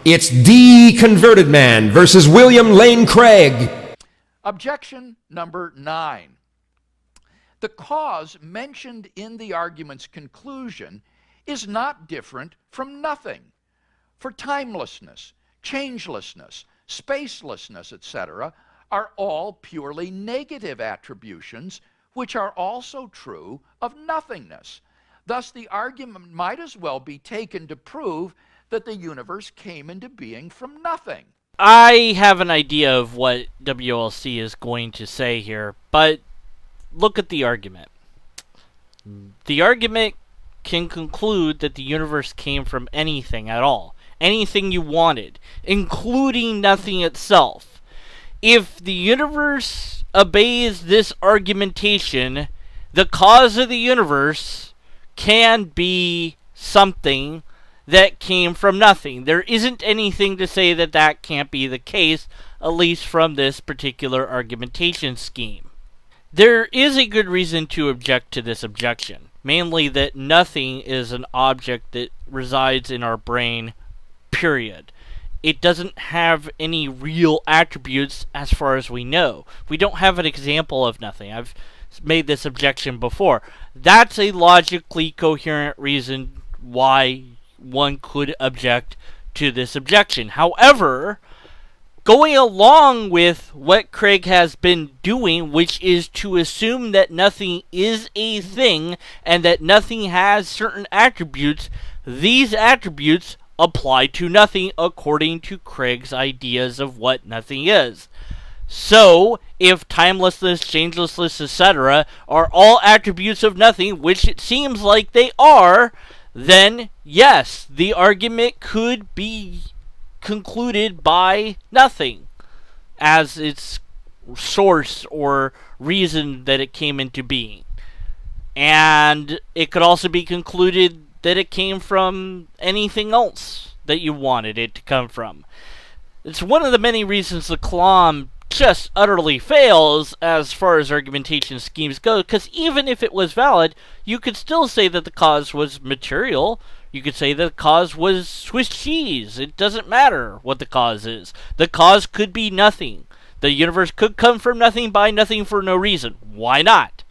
It's Deconverted Man versus William Lane Craig. Objection number 9. The cause mentioned in the argument's conclusion is not different from nothing. For timelessness, changelessness, spacelessness, etc., are all purely negative attributions, which are also true of nothingness. Thus, the argument might as well be taken to prove that the universe came into being from nothing. I have an idea of what WLC is going to say here, but look at the argument. The argument can conclude that the universe came from anything at all. Anything you wanted, including nothing itself. If the universe obeys this argumentation, the cause of the universe can be something that came from nothing. There isn't anything to say that that can't be the case, at least from this particular argumentation scheme. There is a good reason to object to this objection, mainly that nothing is an object that resides in our brain, period. It doesn't have any real attributes as far as we know. We don't have an example of nothing. I've made this objection before. That's a logically coherent reason why one could object to this objection. However, going along with what Craig has been doing, which is to assume that nothing is a thing and that nothing has certain attributes, these attributes apply to nothing according to Craig's ideas of what nothing is. So, if timelessness, changelessness, etc. are all attributes of nothing, which it seems like they are, then yes, the argument could be concluded by nothing as its source or reason that it came into being. And it could also be concluded that it came from anything else that you wanted it to come from. It's one of the many reasons the Kalam just utterly fails as far as argumentation schemes go, because even if it was valid, you could still say that the cause was material. You could say that the cause was Swiss cheese. It doesn't matter what the cause is. The cause could be nothing. The universe could come from nothing by nothing for no reason. Why not?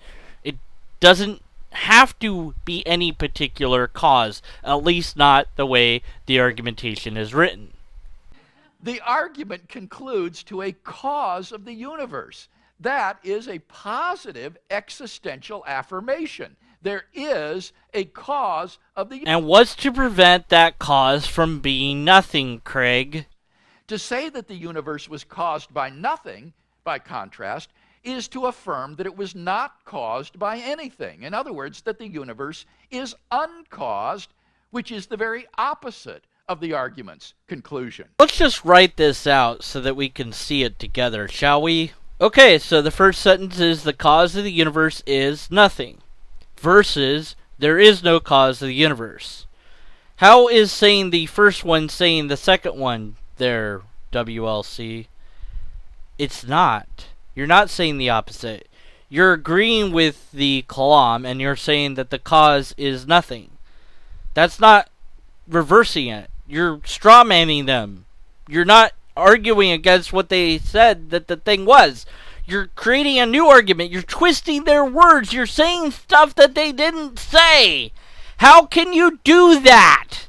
It doesn't have to be any particular cause, at least not the way the argumentation is written. The argument concludes to a cause of the universe. That is a positive existential affirmation. There is a cause of the universe. And what's to prevent that cause from being nothing, Craig? To say that the universe was caused by nothing, by contrast, is to affirm that it was not caused by anything. In other words, that the universe is uncaused, which is the very opposite of the argument's conclusion. Let's just write this out so that we can see it together, shall we? Okay, so the first sentence is the cause of the universe is nothing, versus there is no cause of the universe. How is saying the first one saying the second one there, WLC? It's not. You're not saying the opposite. You're agreeing with the Kalam and you're saying that the cause is nothing. That's not reversing it. You're strawmanning them. You're not arguing against what they said that the thing was. You're creating a new argument. You're twisting their words. You're saying stuff that they didn't say. How can you do that?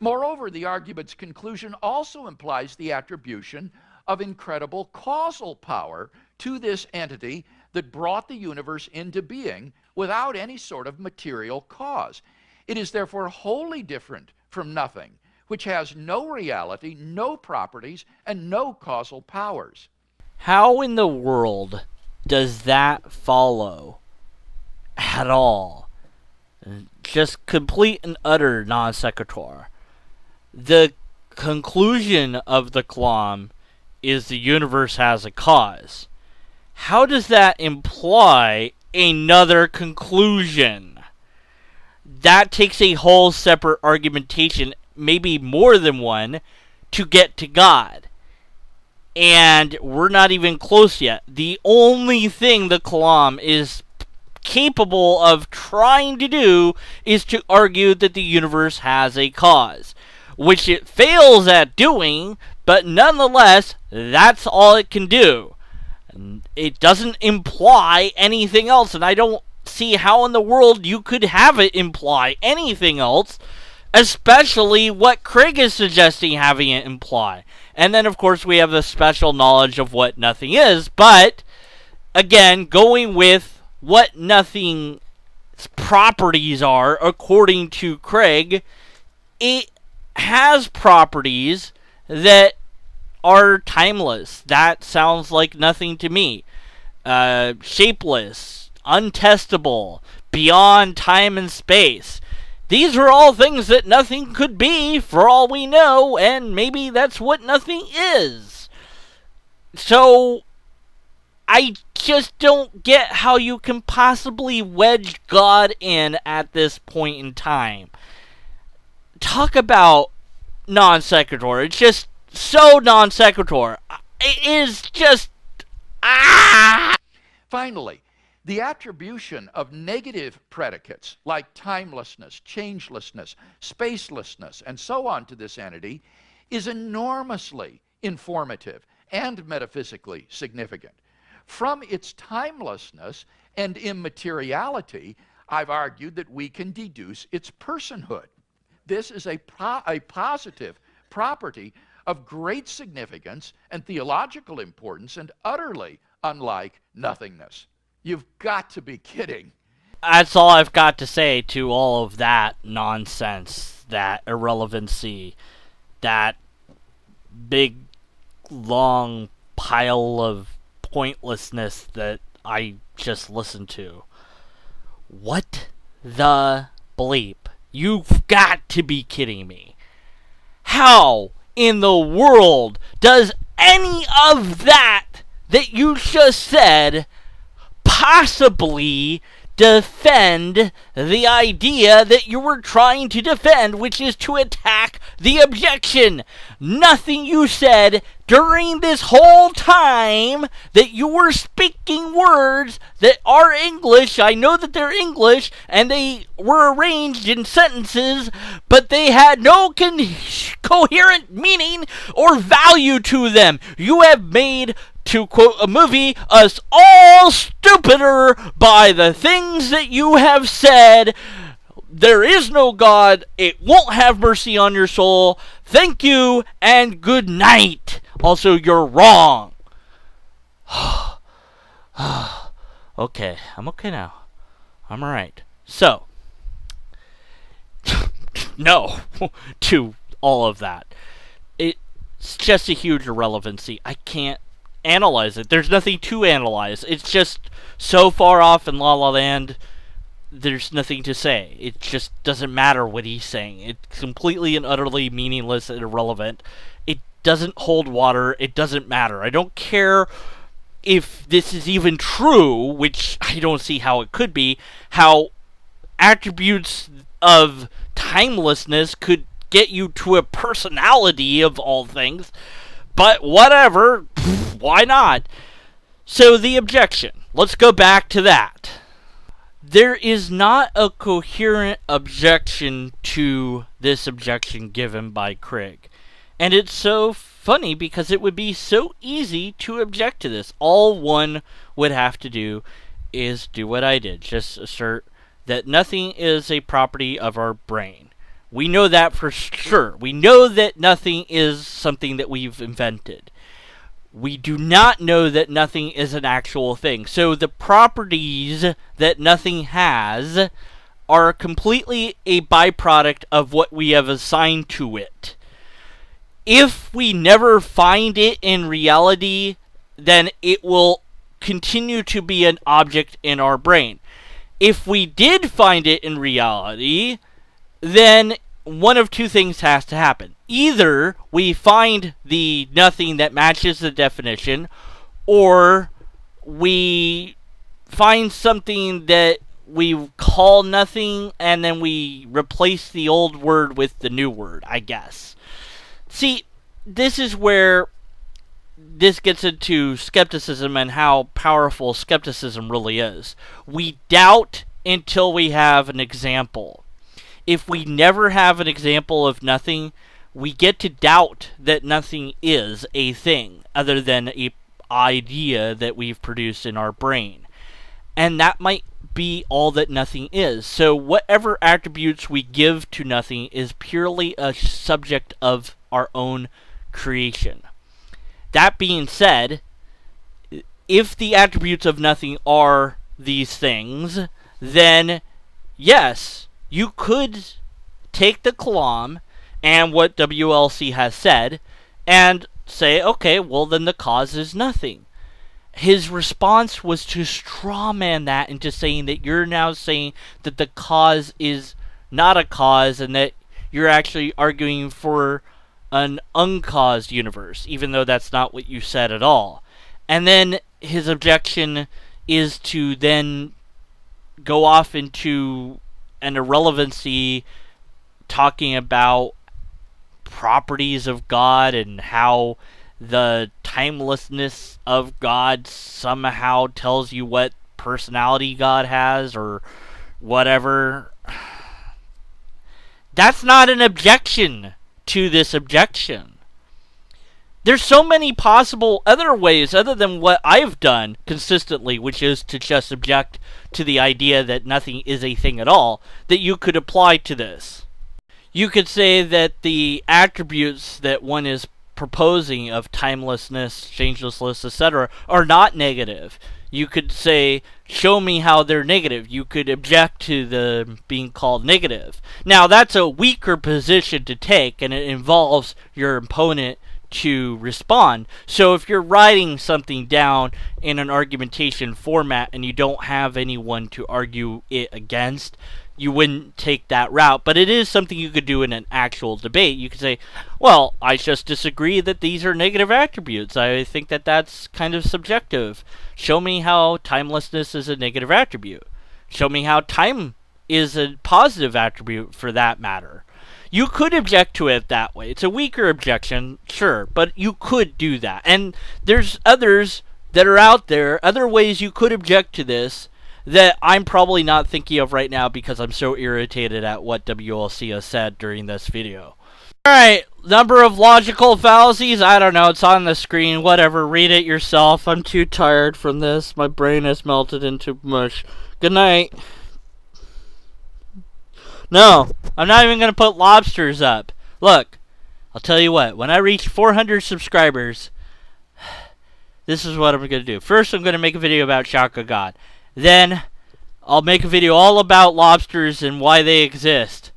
Moreover, the argument's conclusion also implies the attribution of incredible causal power to this entity that brought the universe into being without any sort of material cause. It is therefore wholly different from nothing, which has no reality, no properties, and no causal powers. How in the world does that follow at all? Just complete and utter non sequitur. The conclusion of the Kalam is the universe has a cause. How does that imply another conclusion? That takes a whole separate argumentation, maybe more than one, to get to God. And we're not even close yet. The only thing the Kalam is capable of trying to do is to argue that the universe has a cause. which it fails at doing, but nonetheless, that's all it can do. It doesn't imply anything else, and I don't see how in the world you could have it imply anything else, especially what Craig is suggesting having it imply. And then, of course, we have the special knowledge of what nothing is, but, again, going with what nothing's properties are, according to Craig, it has properties that are timeless. That sounds like nothing to me. Shapeless, untestable, beyond time and space. These are all things that nothing could be, for all we know, and maybe that's what nothing is. So, I just don't get how you can possibly wedge God in at this point in time. Talk about non sequitur. It's just so non sequitur. It is just... Finally, the attribution of negative predicates like timelessness, changelessness, spacelessness, and so on to this entity is enormously informative and metaphysically significant. From its timelessness and immateriality, I've argued that we can deduce its personhood. This is a positive property of great significance and theological importance and utterly unlike nothingness. You've got to be kidding. That's all I've got to say to all of that nonsense, that irrelevancy, that big, long pile of pointlessness that I just listened to. What the bleep? You've got to be kidding me. How in the world does any of that you just said possibly defend the idea that you were trying to defend, which is to attack the objection? Nothing you said during this whole time that you were speaking words that are English. I know that they're English and they were arranged in sentences, but they had no coherent meaning or value to them. You have made, to quote a movie, us all stupider by the things that you have said. There is no God. It won't have mercy on your soul. Thank you and good night. Also, you're wrong. Okay, I'm okay now. I'm alright. So, no to all of that. It's just a huge irrelevancy. I can't analyze it. There's nothing to analyze. It's just so far off in La La Land, there's nothing to say. It just doesn't matter what he's saying. It's completely and utterly meaningless and irrelevant. It doesn't hold water. It doesn't matter. I don't care if this is even true, which I don't see how it could be, how attributes of timelessness could get you to a personality of all things. But whatever, why not? So the objection. Let's go back to that. There is not a coherent objection to this objection given by Craig. And it's so funny because it would be so easy to object to this. All one would have to do is do what I did. Just assert that nothing is a property of our brain. We know that for sure. We know that nothing is something that we've invented. We do not know that nothing is an actual thing. So the properties that nothing has are completely a byproduct of what we have assigned to it. If we never find it in reality, then it will continue to be an object in our brain. If we did find it in reality, then one of two things has to happen. Either we find the nothing that matches the definition, or we find something that we call nothing, and then we replace the old word with the new word, I guess. See, this is where this gets into skepticism and how powerful skepticism really is. We doubt until we have an example. If we never have an example of nothing, we get to doubt that nothing is a thing other than a idea that we've produced in our brain. And that might be all that nothing is. So whatever attributes we give to nothing is purely a subject of our own creation. That being said, if the attributes of nothing are these things, then yes, you could take the kalam and what WLC has said and say, okay, well then the cause is nothing. His response was to strawman that into saying that you're now saying that the cause is not a cause and that you're actually arguing for an uncaused universe, even though that's not what you said at all. And then his objection is to then go off into an irrelevancy talking about properties of God and how the timelessness of God somehow tells you what personality God has or whatever. That's not an objection to this objection. There's so many possible other ways other than what I've done consistently, which is to just object to the idea that nothing is a thing at all, that you could apply to this. You could say that the attributes that one is proposing of timelessness, changelessness, etc. are not negative. You could say, show me how they're negative. You could object to them being called negative. Now, that's a weaker position to take, and it involves your opponent to respond. So if you're writing something down in an argumentation format and you don't have anyone to argue it against, you wouldn't take that route. But it is something you could do in an actual debate. You could say, well, I just disagree that these are negative attributes. I think that that's kind of subjective. Show me how timelessness is a negative attribute. Show me how time is a positive attribute for that matter. You could object to it that way. It's a weaker objection, sure, but you could do that. And there's others that are out there, other ways you could object to this that I'm probably not thinking of right now because I'm so irritated at what WLC has said during this video. Alright, number of logical fallacies, I don't know, it's on the screen, whatever, read it yourself. I'm too tired from this. My brain has melted into mush. Good night. No, I'm not even going to put lobsters up. Look, I'll tell you what, when I reach 400 subscribers, this is what I'm going to do. First, I'm going to make a video about Shaka God. Then, I'll make a video all about lobsters and why they exist.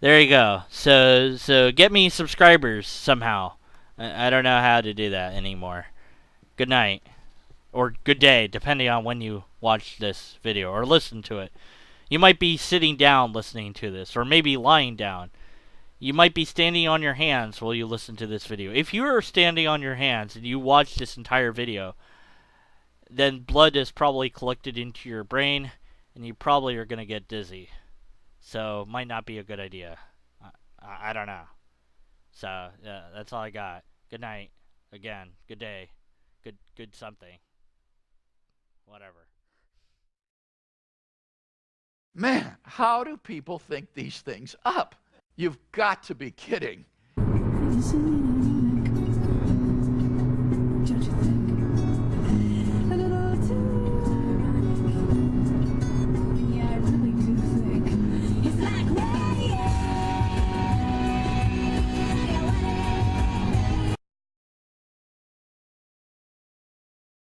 There you go. So get me subscribers somehow. I don't know how to do that anymore. Good night. Or good day, depending on when you watch this video or listen to it. You might be sitting down listening to this, or maybe lying down. You might be standing on your hands while you listen to this video. If you are standing on your hands and you watch this entire video, then blood is probably collected into your brain, and you probably are going to get dizzy. So, might not be a good idea. I don't know. So, yeah, that's all I got. Good night. Again, good day. Good something. Whatever. Man, how do people think these things up? You've got to be kidding.